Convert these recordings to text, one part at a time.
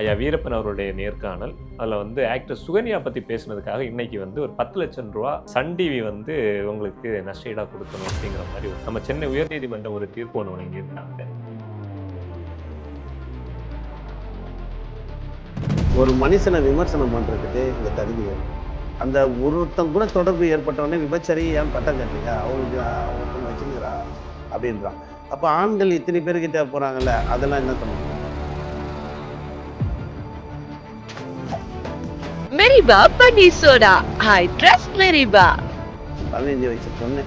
ஐயா வீரப்பன் அவருடைய நேர்காணல் அதில் ஆக்டர் சுகன்யா பற்றி பேசுனதுக்காக இன்னைக்கு ஒரு 10 லட்சம் ரூபா சன் டிவி உங்களுக்கு நஷ்டஈடாக கொடுக்கணும் அப்படிங்கிற மாதிரி நம்ம சென்னை உயர்நீதிமன்றம் ஒரு தீர்ப்பு ஒன்று வழங்கியிருக்காங்க. ஒரு மனுஷனை விமர்சனம் பண்ணுறதுக்கு இந்த தகுதி வேணும். அந்த ஒருத்தன் கூட தொடர்பு ஏற்பட்டவொடனே விபச்சரி ஏன் பட்டம் கட்டுறீங்க, அவங்களுக்கு ஒருத்தன் வச்சுக்கிறா அப்படின்றான். அப்போ ஆண்கள் இத்தனை பேர்கிட்ட போகிறாங்கல்ல, அதெல்லாம் என்ன பண்ணுவாங்க? மெரிபா பன்னீர் சோடா, ஐ ட்ரஸ்ட் மெரிபா. 15 வயசு பொண்ணு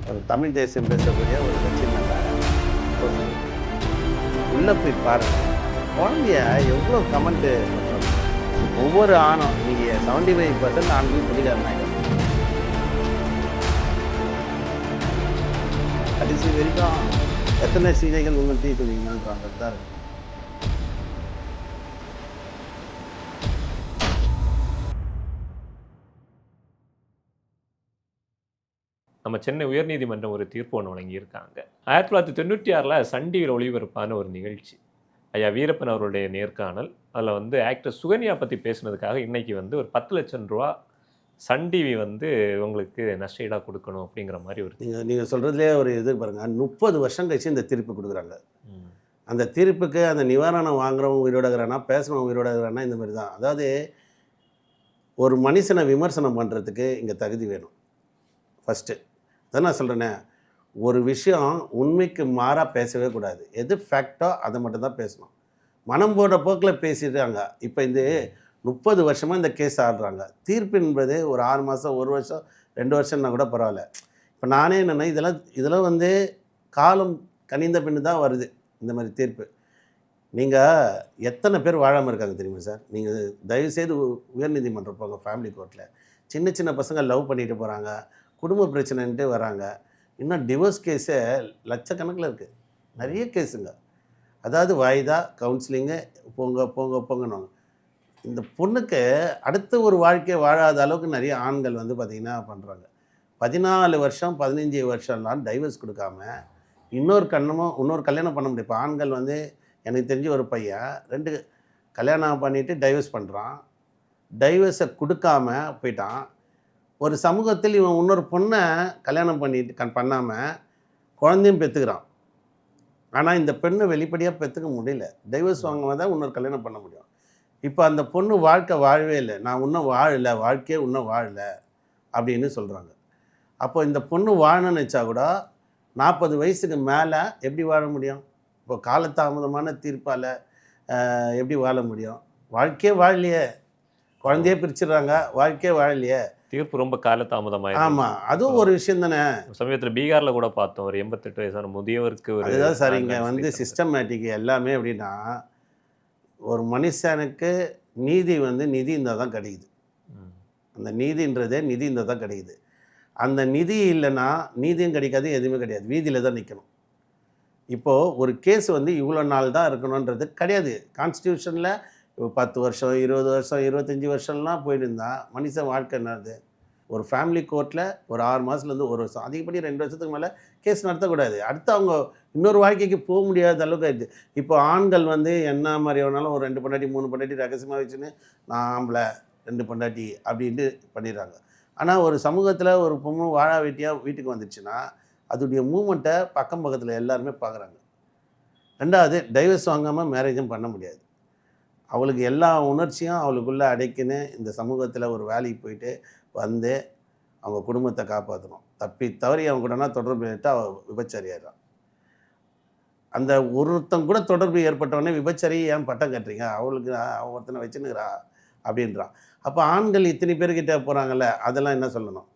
ஒரு தமிழ் தேசியம் பேசக்கூடிய ஒரு கட்சி உள்ளே போய் பாருங்க, குழந்தைய எவ்வளோ கமெண்ட்டு பண்ணுறோம். ஒவ்வொரு ஆணும் நீங்கள் 75% ஆண்கள் குடிகாரனாயிடும். கடைசி வரைக்கும் எத்தனை சீதைகள் உங்கள் தீ குதிங்கன்றாங்க தான் இருக்கு. நம்ம சென்னை உயர்நீதிமன்றம் ஒரு தீர்ப்பு ஒன்று வழங்கியிருக்காங்க. 1996 சன் டிவியில் ஒளிபரப்பான ஒரு நிகழ்ச்சி. ஐயா வீரப்பன் அவருடைய நேர்காணல் அதில் ஆக்டர் சுகன்யா பற்றி பேசுனதுக்காக இன்னைக்கு ஒரு 10 லட்சம் ரூபா சன் டிவி உங்களுக்கு நஷ்டஈடாக கொடுக்கணும் அப்படிங்கிற மாதிரி ஒரு நீங்கள் சொல்கிறதுலே ஒரு இது பாருங்கள், 30 வருஷம் கழிச்சு இந்த தீர்ப்பு கொடுக்குறாங்க. அந்த தீர்ப்புக்கு அந்த நிவாரணம் வாங்குறவங்க உயிரோடுகிறானா, பேசுகிறவங்க உயிரோடுகிறானா, இந்த மாதிரி தான். அதாவது ஒரு மனுஷனை விமர்சனம் பண்ணுறதுக்கு இங்கே தகுதி வேணும். ஃபஸ்ட்டு அதான் நான் சொல்கிறேனே, ஒரு விஷயம் உண்மைக்கு மாறாக பேசவே கூடாது. எது ஃபேக்டோ அதை மட்டும்தான் பேசணும். மனம் போட போக்கில் பேசிடுறாங்க. இப்போ இந்த 30 வருஷமாக இந்த கேஸ் ஆடுறாங்க. தீர்ப்பு என்பது ஒரு 6 மாதம், 1 வருஷம், 2 வருஷம்னா கூட பரவாயில்ல. இப்போ நானே என்னென்னா, இதெல்லாம் காலம் கனிந்த பின்னு தான் வருது இந்த மாதிரி தீர்ப்பு. நீங்கள் எத்தனை பேர் வாழாமல் இருக்காங்க தெரியுமா சார்? நீங்கள் தயவுசெய்து உயர்நீதிமன்றம் போங்க, ஃபேமிலி கோர்ட்டில். சின்ன சின்ன பசங்க லவ் பண்ணிட்டு போகிறாங்க, குடும்ப பிரச்சனைன்ட்டு வராங்க. இன்னும் டிவோர்ஸ் கேஸே லட்சக்கணக்கில் இருக்குது, நிறைய கேஸுங்க. அதாவது வாய்தா, கவுன்சிலிங்கு, போங்க போங்க போங்கன்னு. இந்த பொண்ணுக்கு அடுத்த ஒரு வாழ்க்கையை வாழாத அளவுக்கு நிறைய ஆண்கள் பார்த்திங்கன்னா பண்ணுறாங்க. 14 வருஷம் 15 வருஷம்லாம் டைவர்ஸ் கொடுக்காம இன்னொரு கல்யாணம் பண்ண முடியும். இப்போ ஆண்கள் எனக்கு தெரிஞ்ச ஒரு பையன் 2 கல்யாணம் பண்ணிவிட்டு டைவர்ஸ் பண்ணுறான். டைவர்ஸை கொடுக்காம போயிட்டான். ஒரு சமூகத்தில் இவன் இன்னொரு பொண்ணை கல்யாணம் பண்ணாமல் குழந்தையும் பெற்றுக்கிறான். ஆனால் இந்த பெண்ணை வெளிப்படையாக பெற்றுக்க முடியல. டைவர்ஸ் வாங்கினா தான் இன்னொரு கல்யாணம் பண்ண முடியும். இப்போ அந்த பொண்ணு வாழ்க்கை வாழவே இல்லை, நான் இன்னும் வாழலை, வாழ்க்கையே இன்னும் வாழலை அப்படின்னு சொல்கிறாங்க. அப்போ இந்த பொண்ணு வாழணும்னு நினச்சா கூட 40 வயசுக்கு மேலே எப்படி வாழ முடியும்? இப்போ காலதாமதமான தீர்ப்பால் எப்படி வாழ முடியும்? வாழ்க்கையே வாழலையே, குழந்தையே பிரிச்சிடுறாங்க, வாழ்க்கையே வாழலையே. தீர்ப்பு ரொம்ப காலதாமதமாக. ஆமாம், அதுவும் ஒரு விஷயம் தானே. சமயத்தில் பீகாரில் கூட பார்த்தோம், ஒரு 88 வயசான முதியவருக்கு ஒரு. அதுதான் சார், இங்கே சிஸ்டமேட்டிக் எல்லாமே எப்படின்னா, ஒரு மனுஷனுக்கு நீதி நிதி இருந்தால் தான் கிடைக்குது. அந்த நீதின்றதே நிதி இருந்தால் தான் கிடைக்குது. அந்த நிதி இல்லைன்னா நீதியும் கிடைக்காது, எதுவுமே கிடையாது, வீதியில் தான் நிற்கணும். இப்போது ஒரு கேஸ் இவ்வளோ நாள் தான் இருக்கணுன்றது கிடையாது. கான்ஸ்டியூஷனில் 10 வருஷம், 20 வருஷம், 25 வருஷம்லாம் போயிட்டு இருந்தால் மனுஷன் வாழ்க்கை என்னது? ஒரு ஃபேமிலி கோர்ட்டில் ஒரு 6 மாதத்துலேருந்து 1 வருஷம், அதிகப்படி 2 வருஷத்துக்கு மேலே கேஸ் நடத்தக்கூடாது. அடுத்து அவங்க இன்னொரு வாழ்க்கைக்கு போக முடியாத அளவுக்கு ஆயிடுது. இப்போ ஆண்கள் என்ன மாதிரி வேணாலும் ஒரு 2 பொண்டாட்டி 3 பொண்டாட்டி ரகசியமாக வச்சுன்னு, நான் ஆம்பளை 2 பொண்டாட்டி அப்படின்ட்டு பண்ணிடுறாங்க. ஆனால் ஒரு சமூகத்தில் ஒரு பொண்ணு வாழா வெட்டியாக வீட்டுக்கு வந்துடுச்சுன்னா அதோடைய மூமெண்ட்டை பக்கம் பக்கத்தில் எல்லாருமே பார்க்குறாங்க. 2வது, டைவர்ஸ் வாங்காமல் மேரேஜும் பண்ண முடியாது. அவளுக்கு எல்லா உணர்ச்சியும் அவளுக்குள்ளே அடைக்கின்னு இந்த சமூகத்தில் ஒரு வேலைக்கு போயிட்டு அவங்க குடும்பத்தை காப்பாற்றணும். தவறி அவங்க கூடனா தொடர்பு ஏற்று அவள் விபச்சாரியாகிறான். அந்த ஒருத்தன் கூட தொடர்பு ஏற்பட்டவொடனே விபச்சாரி ஏன் பட்டம் கட்டுறீங்க, அவளுக்கு ஒருத்தனை வச்சுன்னுக்கிறா அப்படின்றான். அப்போ ஆண்கள் இத்தனை பேர்கிட்ட போகிறாங்கல்ல, அதெல்லாம் என்ன சொல்லணும்?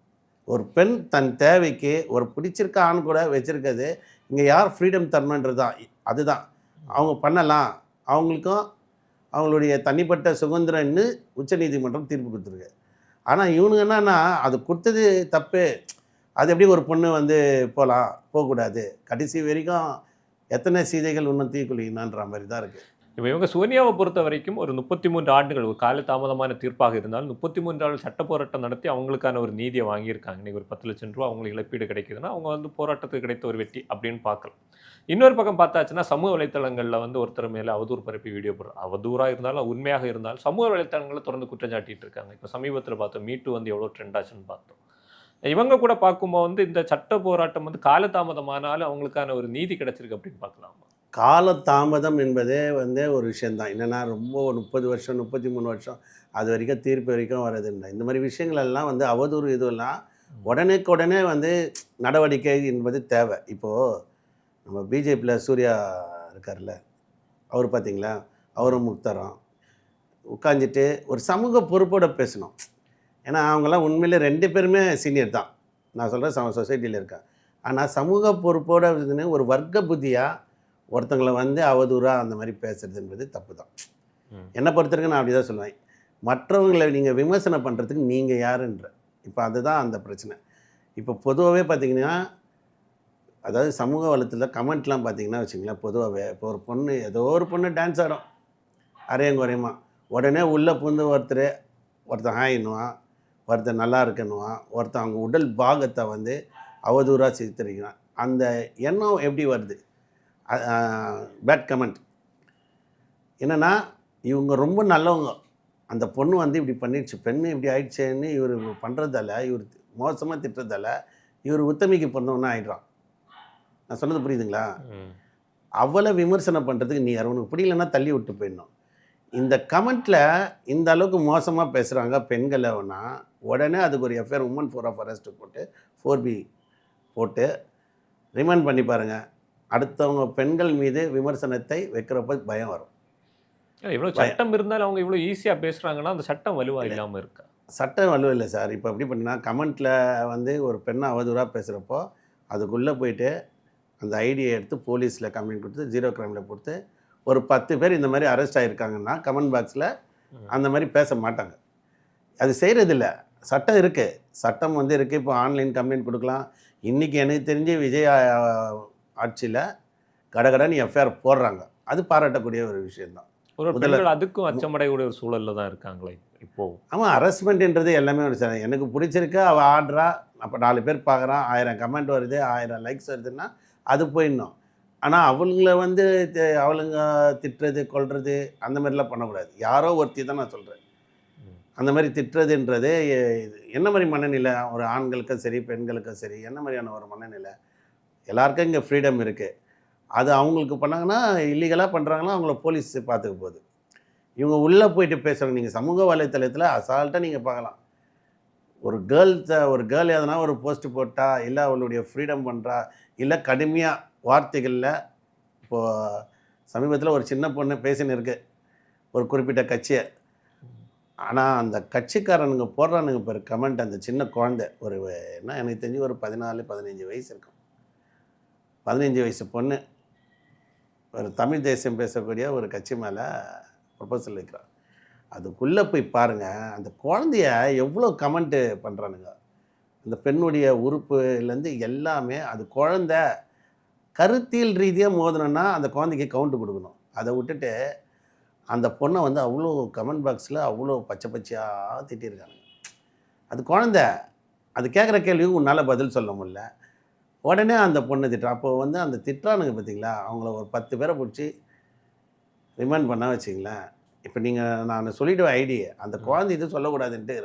ஒரு பெண் தன் தேவைக்கு ஒரு பிடிச்சிருக்க ஆண் கூட வச்சுருக்கிறது, இங்கே யார் ஃப்ரீடம் தரணுன்றது தான். அதுதான் அவங்க பண்ணலாம், அவங்களுக்கும் அவங்களுடைய தனிப்பட்ட சுதந்திரம்னு உச்சநீதிமன்றம் தீர்ப்பு கொடுத்துருக்கு. ஆனால் இவனுங்க என்னன்னா, அது கொடுத்தது தப்பு, அது எப்படி ஒரு பொண்ணு போகலாம், போகக்கூடாது, கடைசி வரைக்கும் எத்தனை சீதைகள் இன்னும் தீக்குளிக்கணுன்ற மாதிரி தான் இருக்குது. இப்போ இவங்க சோனியாவை பொறுத்த வரைக்கும் ஒரு 33 ஆண்டுகள் ஒரு காலதாமதமான தீர்ப்பாக இருந்தாலும் 33 ஆண்டு சட்ட போராட்டம் நடத்தி அவங்களுக்கான ஒரு நீதியை வாங்கியிருக்காங்க. இன்னைக்கு ஒரு 10 லட்சம் ரூபா அவங்களுக்கு இழப்பீடு கிடைக்குதுன்னா அவங்க வந்து போராட்டத்துக்கு கிடைத்த ஒரு வெற்றி அப்படின்னு பார்க்கலாம். இன்னொரு பக்கம் பார்த்தாச்சுன்னா சமூக வலைத்தளங்களில் வந்து ஒருத்தர் மேலே அவதூறு பரப்பி வீடியோ போடுறோம். அவதூறாக இருந்தாலும் உண்மையாக இருந்தாலும் சமூக வலைத்தளங்களில் தொடர்ந்து குற்றம் சாட்டிட்டு இருக்காங்க. இப்போ சமீபத்தில் பார்த்தோம் மீட்டு வந்து எவ்வளோ ட்ரெண்ட் ஆச்சுன்னு பார்த்தோம். இவங்க கூட பார்க்கும்போது வந்து இந்த சட்ட போராட்டம் வந்து காலதாமதமானாலும் அவங்களுக்கான ஒரு நீதி கிடைச்சிருக்கு அப்படின்னு பார்க்கலாமா? காலதாமதம் என்பதே வந்து ஒரு விஷயந்தான். என்னென்னா ரொம்ப 30 வருஷம் 33 வருஷம் அது வரைக்கும் தீர்ப்பு வரைக்கும் வரதுன்னு இந்த மாதிரி விஷயங்கள் எல்லாம் வந்து அவதூறு இதுவெல்லாம் உடனே வந்து நடவடிக்கை என்பது தேவை. இப்போது நம்ம பிஜேபியில் சூர்யா இருக்கார்ல, அவர் பார்த்தீங்களா, அவரும் முக்தரம் உட்காந்துட்டு ஒரு சமூக பொறுப்போடு பேசணும். ஏன்னா அவங்கெல்லாம் உண்மையிலே 2 பேருமே சீனியர் தான். நான் சொல்கிறேன் சொசைட்டியில் இருக்கேன். ஆனால் சமூக பொறுப்போடு இருந்துன்னு ஒரு வர்க்க புத்தியாக ஒருத்தங்களை வந்து அவதூறாக அந்த மாதிரி பேசுறது என்பது தப்பு தான். என்னை பொறுத்தவரைக்கும் நான் அப்படி தான் சொல்லுவேன். மற்றவங்களை நீங்கள் விமர்சனம் பண்ணுறதுக்கு நீங்கள் யாருன்ற இப்போ அதுதான் அந்த பிரச்சனை. இப்போ பொதுவாகவே பார்த்தீங்கன்னா, அதாவது சமூக வளத்தில் கமெண்ட்லாம் பார்த்தீங்கன்னா வச்சுங்களேன், பொதுவாகவே இப்போ ஒரு பொண்ணு ஏதோ ஒரு பொண்ணு டான்ஸ் ஆடும் அரையும் குறையுமா, உடனே உள்ளே புந்து ஒருத்தன் ஹாயின்னுவான், ஒருத்தன் நல்லா இருக்குன்னுவான், ஒருத்தன் அவங்க உடல் பாகத்தை வந்து அவதூறாக சித்தரிக்கிறான். அந்த எண்ணம் எப்படி வருது? பேட் கமெண்ட் என்னென்னா, இவங்க ரொம்ப நல்லவங்க, அந்த பொண்ணு வந்து இப்படி பண்ணிடுச்சு, பெண்ணு இப்படி ஆயிடுச்சேன்னு இவர் பண்ணுறதால, இவர் மோசமாக திட்டுறதால இவர் உத்தமிக்கு பிறந்தவொன்னே ஆயிடுறான். நான் சொன்னது புரியுதுங்களா? அவளை விமர்சனம் பண்ணுறதுக்கு நீ உனக்கு பிடிக்கலன்னா தள்ளி விட்டு போயிடணும். இந்த கமெண்ட்டில் இந்த அளவுக்கு மோசமாக பேசுகிறாங்க பெண்களைனா உடனே அதுக்கு ஒரு எஃப்ஐஆர் உமன் 4 ஆஃப் அரெஸ்ட் போட்டு 4B போட்டு ரிமைண்ட் பண்ணி பாருங்கள். அடுத்தவங்க பெண்கள் மீது விமர்சனத்தை வைக்கிறப்ப பயம் வரும். இவ்வளோ சட்டம் இருந்தாலும் அவங்க இவ்வளோ ஈஸியாக பேசுகிறாங்கன்னா அந்த சட்டம் வலுவாக இல்லாமல் இருக்கா? சட்டம் வலுவும் இல்லை சார். இப்போ எப்படி பண்ணால் கமெண்ட்டில் வந்து ஒரு பெண்ணை அவதூறாக பேசுகிறப்போ அதுக்குள்ளே போயிட்டு அந்த ஐடியை எடுத்து போலீஸில் கம்ப்ளைண்ட் கொடுத்து 0 கிரைமில் கொடுத்து ஒரு 10 பேர் இந்த மாதிரி அரெஸ்ட் ஆகிருக்காங்கன்னா கமெண்ட் பாக்ஸில் அந்த மாதிரி பேச மாட்டாங்க. அது செய்கிறதில்ல. சட்டம் இருக்குது, சட்டம் வந்து இருக்குது. இப்போ ஆன்லைன் கம்ப்ளைண்ட் கொடுக்கலாம். இன்றைக்கி எனக்கு தெரிஞ்சு விஜய் ஆட்சியில் கடகடன்னு எஃப்ஐஆர் போடுறாங்க. அது பாராட்டக்கூடிய ஒரு விஷயந்தான். ஒரு பெண்கள் அதுக்கும் அச்சமடையக்கூடிய ஒரு சூழலில் தான் இருக்காங்களே இப்போது. ஆமாம், ஹரஸ்மெண்ட்ன்றது எல்லாமே ஒரு சார். எனக்கு பிடிச்சிருக்கு, அவள் ஆடுறா, அப்போ 4 பேர் பார்க்குறான், 1000 கமெண்ட் வருது, 1000 லைக்ஸ் வருதுன்னா அது போயிடணும். ஆனால் அவங்கள வந்து அவளுங்க திட்டுறது கொள்வது அந்த மாதிரிலாம் பண்ணக்கூடாது. யாரோ ஒருத்தி தான் நான் சொல்கிறேன். அந்த மாதிரி திட்டுறதுன்றது என்ன மாதிரி மனநிலை? ஒரு ஆண்களுக்கும் சரி பெண்களுக்கும் சரி என்ன மாதிரியான ஒரு மனநிலை? எல்லாருக்கும் இங்கே ஃப்ரீடம் இருக்குது. அது அவங்களுக்கு பண்ணாங்கன்னா இல்லீகலாக பண்ணுறாங்கன்னா அவங்கள போலீஸ் பார்த்துக்க போகுது. இவங்க உள்ளே போயிட்டு பேசுகிறாங்க. நீங்கள் சமூக வலைத்தளத்தில் அசால்ட்டாக நீங்கள் பார்க்கலாம். ஒரு கேர்ள் எதனா ஒரு போஸ்ட் போட்டா, இல்லை அவளுடைய ஃப்ரீடம் பண்ணுறா, இல்லை கடுமையாக வார்த்தைகளில் இப்போது சமீபத்தில் ஒரு சின்ன பொண்ணு பேசின்னு இருக்குது ஒரு குறிப்பிட்ட கட்சியை. ஆனால் அந்த கட்சிக்காரனுங்க போடுறானுங்க பேர் கமெண்ட். அந்த சின்ன குழந்தை ஒரு என்ன எனக்கு தெரிஞ்சு ஒரு 14-15 வயசு இருக்கும். 15 வயசு பொண்ணு ஒரு தமிழ் தேசியம் பேசக்கூடிய ஒரு கட்சி மேலே ப்ரொபோசல் வைக்கிறான். அதுக்குள்ளே போய் பாருங்கள், அந்த குழந்தைய எவ்வளோ கமெண்ட்டு பண்ணுறானுங்க. அந்த பெண்ணுடைய உறுப்புலேருந்து எல்லாமே. அது குழந்தை கருத்தியல் ரீதியாக மோதணுன்னா அந்த குழந்தைக்கு கவுண்ட்டு கொடுக்கணும். அதை விட்டுட்டு அந்த பொண்ணை வந்து அவ்வளோ கமெண்ட் பாக்ஸில் அவ்வளோ பச்சையாக திட்டிருக்காங்க. அது குழந்தை, அது கேட்குற கேள்விக்கு உன்னால் பதில் சொல்ல முடியல, உடனே அந்த பொண்ணை திட்டுறான். அப்போது வந்து அந்த திட்டுறானுங்க பார்த்தீங்களா, அவங்கள ஒரு 10 பேரை பிடிச்சி ரிமைண்ட் பண்ண வச்சிங்களேன். இப்போ நீங்கள் நான் சொல்லிவிடுவேன் ஐடியை, அந்த குழந்தை இது சொல்லக்கூடாதுன்ட்டு.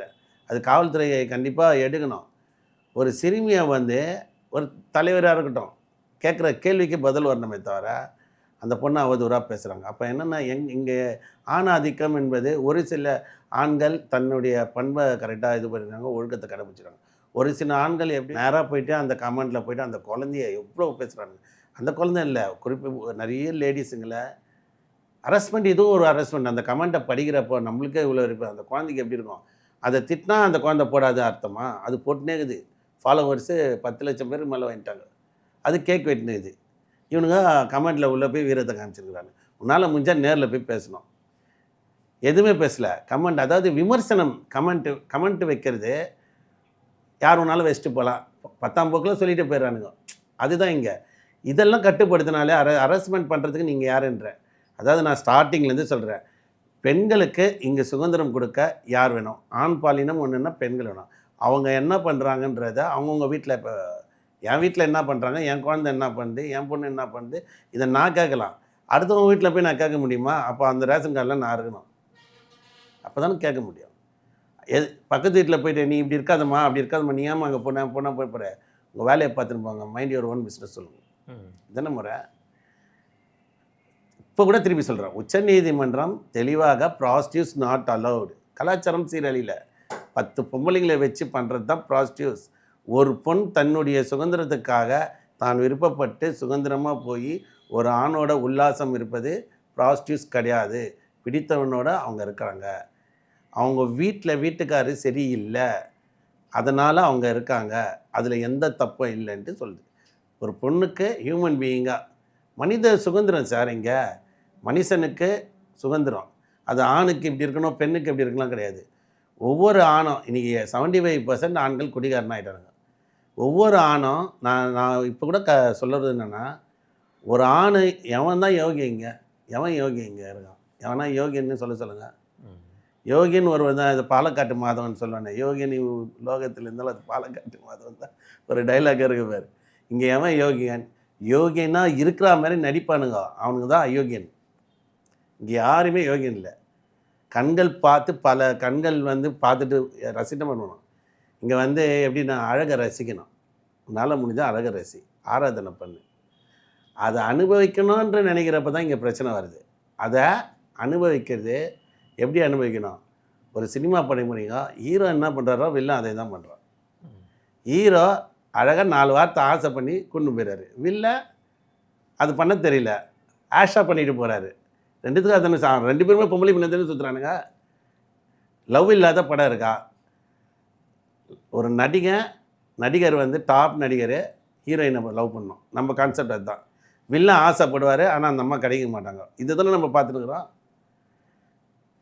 அது காவல்துறையை கண்டிப்பாக எடுக்கணும். ஒரு சிறுமியை வந்து ஒரு தலைவராக இருக்கட்டும் கேட்குற கேள்விக்கு பதில் வரணுமே தவிர அந்த பொண்ணை அவதூறாக பேசுகிறாங்க. அப்போ என்னென்னா இங்கே ஆணாதிக்கம் என்பது ஒரு சில ஆண்கள் தன்னுடைய பண்பை கரெக்டாக இது பண்ணிடுறாங்க, ஒழுக்கத்தை கடைப்பிடிச்சிடுறாங்க. ஒரு சில ஆண்கள் எப்படி நேராக போயிட்டு அந்த கமெண்ட்டில் போய்ட்டு அந்த குழந்தைய எவ்வளோ பேசுகிறாங்க. அந்த குழந்தை இல்லை, நிறைய லேடிஸுங்களை ஹரஸ்மெண்ட், இதுவும் ஒரு ஹரஸ்மெண்ட். அந்த கமெண்ட்டை படிக்கிறப்போ நம்மளுக்கே இவ்வளோ இருப்பேன், அந்த குழந்தைக்கு எப்படி இருக்கும்? அதை திட்டினா அந்த குழந்தை போடாது அர்த்தமா? அது போட்டுனே இருக்குது. ஃபாலோவர்ஸு 10 லட்சம் பேருக்கு மேலே வாங்கிட்டாங்க. அது கேக் வெட்டினுக்குது. இவனுங்க கமெண்ட்டில் உள்ளே போய் வீரத்தை காமிச்சிருக்கிறாங்க. உன்னால் முடிஞ்சால் நேரில் போய் பேசணும். எதுவுமே பேசலை. கமெண்ட், அதாவது விமர்சனம், கமெண்ட்டு வைக்கிறது யார் ஒன்றாலும் வச்சுட்டு போகலாம். 10ஆம் போக்கில் சொல்லிட்டு போயிடறானுங்க. அதுதான் இங்கே. இதெல்லாம் கட்டுப்படுத்தினாலே ஹரஸ்மெண்ட் பண்ணுறதுக்கு நீங்கள் யாருன்ற அதாவது நான் ஸ்டார்டிங்லேருந்து சொல்கிறேன், பெண்களுக்கு இங்கே சுதந்திரம் கொடுக்க யார் வேணும்? ஆண் பாலினம் ஒன்றுன்னா பெண்கள் வேணும். அவங்க என்ன பண்ணுறாங்கன்றத அவங்கவுங்க வீட்டில் இப்போ என் வீட்டில் என்ன பண்ணுறாங்க, என் குழந்தை என்ன பண்ணுது, என் பொண்ணு என்ன பண்ணுது, இதை நான் கேட்கலாம். அடுத்தவங்க வீட்டில் போய் நான் கேட்க முடியுமா? அப்போ அந்த ரேஷன் கார்டில் நான் இருக்கணும். அப்போ தானே கேட்க முடியும். பக்கத்து வீட்டில் போயிட்டு நீ இப்படி இருக்காதம்மா, அப்படி இருக்காதம்மா, நீ ஏமா அங்கே போனால் போய் போகிற, உங்கள் வேலையை பார்த்துன்னு போங்க, மைண்ட் யுவர் ஓன் பிஸ்னஸ் சொல்லுங்கள். இதான முறை. இப்போ கூட திருப்பி சொல்கிறேன், உச்சநீதிமன்றம் தெளிவாக ப்ராஸ்டியூஸ் நாட் அலவுடு. கலாச்சாரம் சீரழியில் 10 பொம்பளைங்களை வச்சு பண்ணுறது தான் ப்ராஸ்டியூஸ். ஒரு பொண் தன்னுடைய சுதந்திரத்துக்காக தான் விருப்பப்பட்டு சுதந்திரமாக போய் ஒரு ஆணோட உல்லாசம் இருப்பது ப்ராஸ்டியூஸ் கிடையாது. பிடித்தவனோட அவங்க இருக்கிறாங்க. அவங்க வீட்டுக்காரு சரியில்லை, அதனால் அவங்க இருக்காங்க, அதில் எந்த தப்பும் இல்லைன்ட்டு சொல்லுது. ஒரு பொண்ணுக்கு ஹியூமன் பீயிங்காக மனித சுதந்திரம் சார். இங்கே மனுஷனுக்கு சுதந்திரம், அது ஆணுக்கு இப்படி இருக்கணும், பெண்ணுக்கு இப்படி இருக்கலாம் கிடையாது. ஒவ்வொரு ஆணும் இன்றைக்கி 75% ஆண்கள் குடிகாரன் ஆகிட்டாங்க. ஒவ்வொரு ஆணும் நான் இப்போ கூட சொல்கிறது என்னென்னா, ஒரு ஆண் எவன் தான் யோகிங்க, எவன் யோகிங்க இருக்கான், எவனா யோகின்னு சொல்லுங்கள். யோகின்னு ஒருவர் தான், இது பாலக்காட்டு மாதவன் சொல்லுவானே, யோகினி லோகத்தில் இருந்தாலும் அது பாலக்காட்டு மாதவன் தான் ஒரு டைலாக் இருக்கு பேர். இங்கே எவன் யோகியன்? யோகியனா இருக்கிற மாதிரி நடிப்பானுங்க, அவனுக்கு தான் அயோக்கியன். இங்கே யாருமே யோகியன் இல்லை. கண்கள் பார்த்து பல கண்கள் பார்த்துட்டு ரசிட்டம் பண்ணணும். இங்கே எப்படின்னா அழகை ரசிக்கணும். உன்னால் முடிஞ்சால் அழகை ரசி, ஆராதனை பண்ணு. அதை அனுபவிக்கணுன்ற நினைக்கிறப்ப தான் இங்கே பிரச்சனை வருது. அதை அனுபவிக்கிறது எப்படி அனுபவிக்கணும்? ஒரு சினிமா படைமுறைங்க, ஹீரோ என்ன பண்ணுறாரோ வில்லன் அதை தான் பண்ணுறான். ஹீரோ அழகாக 4 வார்த்தை ஆசை பண்ணி கொண்டு போயிடுறாரு, வில்லன் அது பண்ண தெரியல, ஆஷா பண்ணிட்டு போகிறாரு. ரெண்டுத்துக்கும் அதானே. 2 பேருமே பொம்பளை பிள்ளை தானே சுற்றுறானுங்க. லவ் இல்லாத படம் இருக்கா? ஒரு நடிகர் டாப் நடிகர் ஹீரோயினை லவ் பண்ணோம், நம்ம கான்செப்ட் அதுதான். வில்லன் ஆசைப்படுவார், ஆனால் அந்த அம்மா கிடைக்க மாட்டாங்க. இதை தானே நம்ம பார்த்துட்டுருக்குறோம்.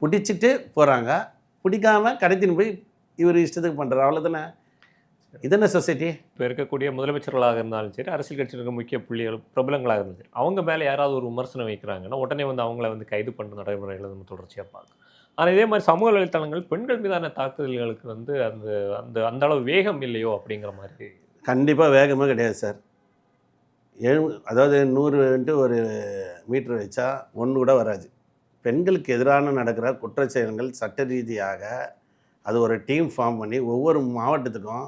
பிடிச்சிட்டு போகிறாங்க, பிடிக்காமல் கடைத்தின்னு போய் இவர் இஷ்டத்துக்கு பண்ணுறாரு, அவ்வளோதானே. இதென்ன சொசைட்டி? இப்போ இருக்கக்கூடிய முதலமைச்சர்களாக இருந்தாலும் சரி, அரசியல் கட்சியில் இருக்க முக்கிய புள்ளிகள் பிரபலங்களாக இருந்துச்சு, அவங்க மேலே யாராவது ஒரு விமர்சனம் வைக்கிறாங்கன்னா உடனே அவங்கள கைது பண்ணுற நடைமுறைகளை நம்ம தொடர்ச்சியாக பார்க்கணும். ஆனால் இதே மாதிரி சமூக வலைத்தளங்கள் பெண்கள் மீதான தாக்குதல்களுக்கு அந்த அந்த அந்த அளவு வேகம் இல்லையோ அப்படிங்கிற மாதிரி. கண்டிப்பாக வேகமாக கிடையாது சார். அதாவது 100 ஒரு மீட்டர் வச்சா 1 கூட வராது. பெண்களுக்கு எதிரான நடக்கிற குற்றச்செயல்கள் சட்ட ரீதியாக அது ஒரு டீம் ஃபார்ம் பண்ணி ஒவ்வொரு மாவட்டத்துக்கும்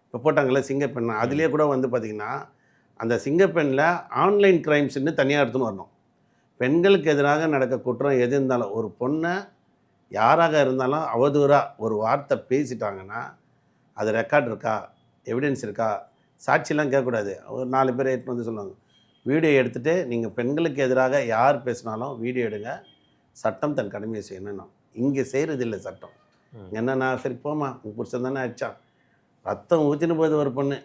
இப்போ போட்டாங்கள்ல சிங்கப்பெண், அதுலேயே கூட பார்த்திங்கன்னா அந்த சிங்கப்பெண்ணில் ஆன்லைன் க்ரைம்ஸ்ன்னு தனியாக எடுத்துன்னு வரணும். பெண்களுக்கு எதிராக நடக்க குற்றம் எது இருந்தாலும், ஒரு பொண்ணை யாராக இருந்தாலும் அவதூறாக ஒரு வார்த்தை பேசிட்டாங்கன்னா அது ரெக்கார்ட் இருக்கா, எவிடன்ஸ் இருக்கா, சாட்சியெலாம் கேட்கக்கூடாது. ஒரு 4 பேர் எடுத்துன்னு சொல்லுவாங்க. வீடியோ எடுத்துகிட்டு நீங்கள் பெண்களுக்கு எதிராக யார் பேசினாலும் வீடியோ எடுங்க, சட்டம் தன் கடமையை செய்யணும். இங்கே செய்கிறதில்லை சட்டம். என்னன்னா சரி போமா, உங்கள் புருஷன் தானே அடித்தான், ரத்தம் ஊற்றின்னு போகுது ஒரு பொண்ணு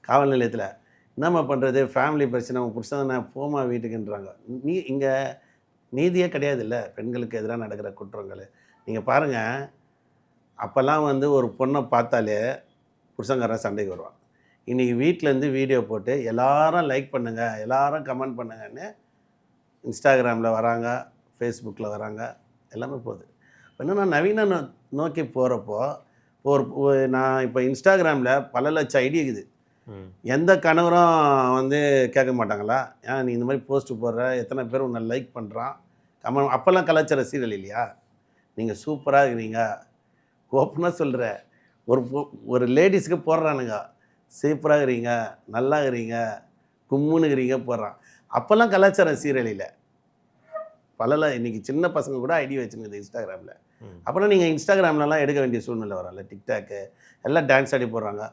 காவல் நிலையத்தில், என்னம்மா பண்ணுறது, ஃபேமிலி பிரச்சனை, உங்கள் புருஷன் தானே போமா வீட்டுக்குன்றாங்க. இங்கே நீதியே கிடையாது இல்லை பெண்களுக்கு எதிராக நடக்கிற குற்றங்கள். நீங்கள் பாருங்கள், அப்போல்லாம் ஒரு பொண்ணை பார்த்தாலே புருஷங்காரன் சண்டைக்கு வருவான். இன்றைக்கி வீட்டிலேருந்து வீடியோ போட்டு எல்லாரும் லைக் பண்ணுங்கள், எல்லாரும் கமெண்ட் பண்ணுங்கன்னு இன்ஸ்டாகிராமில் வராங்க, ஃபேஸ்புக்கில் வராங்க, எல்லாமே போகுது. என்னென்னா நவீன நோக்கி போகிறப்போ நான் இப்போ இன்ஸ்டாகிராமில் பல லட்சம் ஐடி இருக்குது. எந்த கணவரும் கேட்க மாட்டாங்களா, ஏன் நீ இந்த மாதிரி போஸ்ட்டு போடுற, எத்தனை பேர் உன்னை லைக் பண்ணுறான், கமெண்ட். அப்போல்லாம் கலாச்சார சீரியல் இல்லையா? நீங்கள் சூப்பராக இருக்கிறீங்க, ஓப்பனாக சொல்கிற ஒரு லேடிஸுக்கு போடுறானுங்க, சூப்பராக இருக்கிறீங்க, நல்லா இருக்கிறீங்க, கும்முன்னு இருக்கிறீங்க போடுறான். அப்போல்லாம் கலாச்சார சீரியல் இல்லை. இன்றைக்கி சின்ன பசங்க கூட ஐடி வச்சுருக்குது இன்ஸ்டாகிராமில். அப்புறம் நீங்கள் இன்ஸ்டாகிராம்லலாம் எடுக்க வேண்டிய சூழ்நிலை வரல. டிக்டாக்கு எல்லாம் டான்ஸ் ஆடி போடுறாங்க.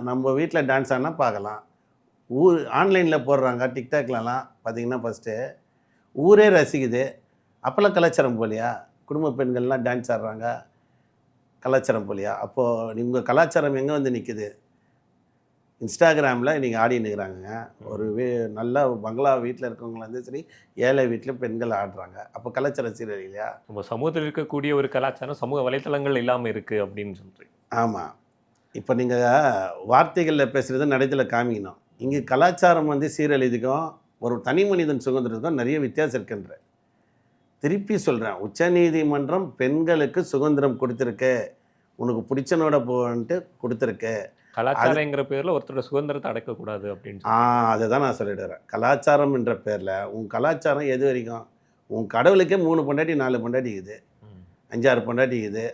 நம்ம வீட்டில் டான்ஸ் ஆனால் பார்க்கலாம், ஆன்லைனில் போடுறாங்க. டிக்டாக்லலாம் பார்த்திங்கன்னா ஃபஸ்ட்டு ஊரே ரசிக்குது. அப்போல்லாம் கலாச்சாரம் போலியா? குடும்ப பெண்கள்லாம் டான்ஸ் ஆடுறாங்க, கலாச்சாரம் போலியா? அப்போது உங்கள் கலாச்சாரம் எங்கே நிற்குது? இன்ஸ்டாகிராமில் நீங்கள் ஆடி நிற்கிறாங்க. ஒரு நல்லா பங்களா வீட்டில் இருக்கவங்கள சரி, ஏழை வீட்டில் பெண்கள் ஆடுறாங்க. அப்போ கலாச்சாரம் சீரழி இல்லையா? நம்ம சமூகத்தில் இருக்கக்கூடிய ஒரு கலாச்சாரம் சமூக வலைத்தளங்கள் இல்லாமல் இருக்குது அப்படின்னு சொல்கிறீங்க. ஆமாம். இப்போ நீங்கள் வார்த்தைகளில் பேசுகிறது நடைத்தில் காமிக்கணும். இங்கே கலாச்சாரம் சீரழிதுக்கும் ஒரு தனி மனிதன் சுதந்திரத்துக்கும் நிறைய வித்தியாசம் இருக்குன்ற. திருப்பி சொல்கிறேன், உச்சநீதிமன்றம் பெண்களுக்கு சுதந்திரம் கொடுத்துருக்கு, உனக்கு பிடிச்சனோட போன்ட்டு கொடுத்துருக்கு. கலாச்சாரங்கிற பேர்ல ஒருத்தரோட சுதந்திரத்தை அடக்கக்கூடாது அப்படின்னு அதை தான் நான் சொல்லிடுறேன். கலாச்சாரம் என்ற பேரில் உன் கலாச்சாரம் எது வரைக்கும்? உன் கடவுளுக்கே 3 பொண்டாட்டி 4 பொண்டாட்டி இருக்குது, 5-6 பொண்டாட்டி இருக்குது.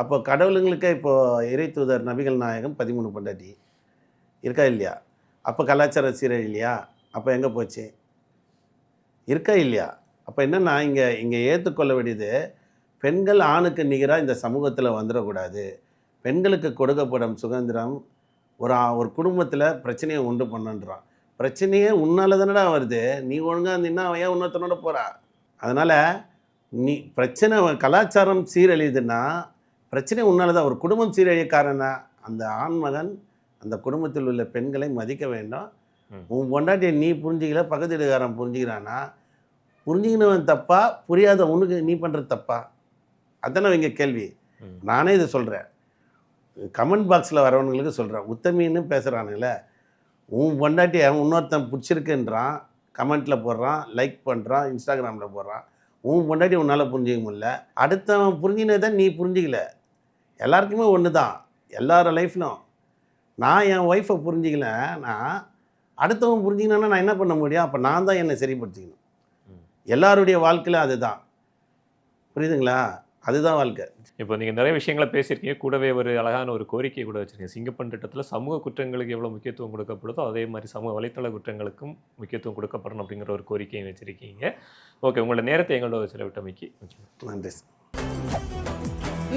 அப்போ கடவுளுங்களுக்கே இப்போது இறை தூதர் நபிகள் நாயகம் 13 பொண்டாட்டி இருக்கா இல்லையா? அப்போ கலாச்சார சீரழிலையா? அப்போ எங்கே போச்சு? இருக்கா இல்லையா? அப்போ என்னென்னா இங்கே ஏற்றுக்கொள்ள வேண்டியது, பெண்கள் ஆணுக்கு நிகராக இந்த சமூகத்தில் வந்துடக்கூடாது. பெண்களுக்கு கொடுக்கப்படும் சுதந்திரம் ஒரு குடும்பத்தில் பிரச்சனையை உண்டு பண்ணுன்றான். பிரச்சனையே உன்னால தானடா வருது, நீ ஒழுங்காக இருந்தீங்கன்னா அவன் ஏன் இன்னொருத்தனோட போகிறா? அதனால் நீ பிரச்சனை கலாச்சாரம் சீரழியுதுன்னா பிரச்சனை உன்னால தான். ஒரு குடும்பம் சீரழியக்காரனா அந்த ஆண்மகன் அந்த குடும்பத்தில் உள்ள பெண்களை மதிக்க வேண்டும். உன் பொண்டாட்டியை நீ புரிஞ்சிக்கல, பக்கத்து வீட்டுக்காரன் புரிஞ்சுக்கிறானா, புரிஞ்சுக்கினவன் தப்பா, புரியாத உனக்கு நீ பண்ணுறது தப்பா? அதானே இங்கே கேள்வி. நானே இதை சொல்கிறேன், கமெண்ட் பாக்ஸில் வரவங்களுக்கு சொல்கிறேன். உத்தமின்னு பேசுகிறானுங்களே, உன் பொண்டாட்டியை இன்னொருத்தன் பிடிச்சிருக்குன்றான், கமெண்ட்டில் போடுறான், லைக் பண்ணுறான், இன்ஸ்டாகிராமில் போடுறான். உன் பொண்டாட்டி உன்னால் புரிஞ்சிக்க முடியல, அடுத்தவன் புரிஞ்சினதை நீ புரிஞ்சிக்கல. எல்லாருக்குமே ஒன்று தான், எல்லார லைஃப்லும். நான் என் ஒய்ஃபை புரிஞ்சிக்கலன்னா அடுத்தவன் புரிஞ்சிக்கணுன்னா நான் என்ன பண்ண முடியும்? அப்போ நான் தான் என்னை சரிப்படுத்திக்கணும். எல்லாருடைய வாழ்க்கையில் அதுதான். புரியுதுங்களா? அதுதான் வாழ்க்கை. இப்போ நீங்கள் நிறைய விஷயங்களை பேசியிருக்கீங்க, கூடவே ஒரு அழகான ஒரு கோரிக்கை கூட வச்சுருக்கீங்க. சிங்கப்பெண் திட்டத்தில் சமூக குற்றங்களுக்கு எவ்வளோ முக்கியத்துவம் கொடுக்கப்படுதோ அதே மாதிரி சமூக வலைத்தள குற்றங்களுக்கும் முக்கியத்துவம் கொடுக்கப்படணும் அப்படிங்கிற ஒரு கோரிக்கையை வச்சுருக்கீங்க. ஓகே, உங்களோட நேரத்தை எங்களோட செலவிட்டமைக்கு நன்றி.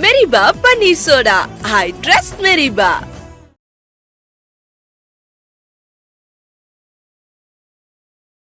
Meriba Paneer Soda. I trust Meriba.